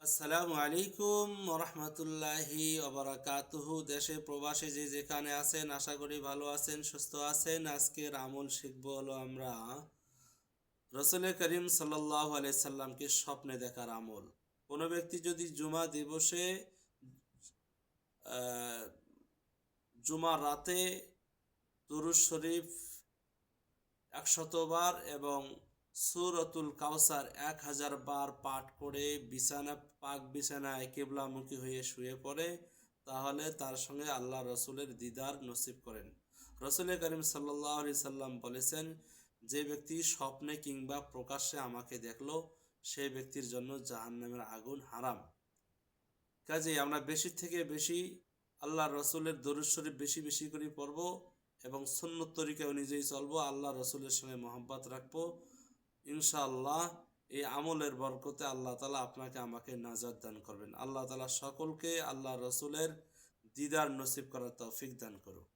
আসসালামু আলাইকুম রহমতুল্লাহি ওবারাকাতুহু। দেশে প্রবাসে যে যেখানে আছেন আশা করি ভালো আছেন, সুস্থ আছেন। আজকের আমল শিখবো হলো আমরা রসুল করিম সাল্লাল্লাহু আলাইহি সাল্লামকে স্বপ্নে দেখার আমল। কোনো ব্যক্তি যদি জুমা দিবসে আহ, জুমার রাতে দুরূদ শরীফ 100 বার এবং সূরাতুল কাউসার 1000 বার পাঠ করে বিছানায় কিবলামুখী হয়ে শুয়ে পড়ে, তাহলে তার সঙ্গে আল্লাহ রসুলের দিদার নসিব করেন। রসুল করিম সাল্লাল্লাহু আলাইহি সাল্লাম বলেছেন, যে ব্যক্তি স্বপ্নে কিংবা প্রকাশ্যে আমাকে দেখলো সেই ব্যক্তির জন্য জাহান্নামের আগুন হারাম। কাজেই আমরা বেশি থেকে বেশি আল্লাহ রসুলের দরুদ শরীফ বেশি বেশি করে পড়ব এবং সুন্নত তরিকা অনুযায়ী চলবো, আল্লাহ রসুলের সঙ্গে মহব্বত রাখবো। ইনশাআল্লাহ এই আমলের বরকতে আল্লাহ তালা আপনাকে আমাকে নাজাত দান করবেন। আল্লাহ তালা সকলকে আল্লাহ রসুলের দিদার নসিব করার তৌফিক দান করুন।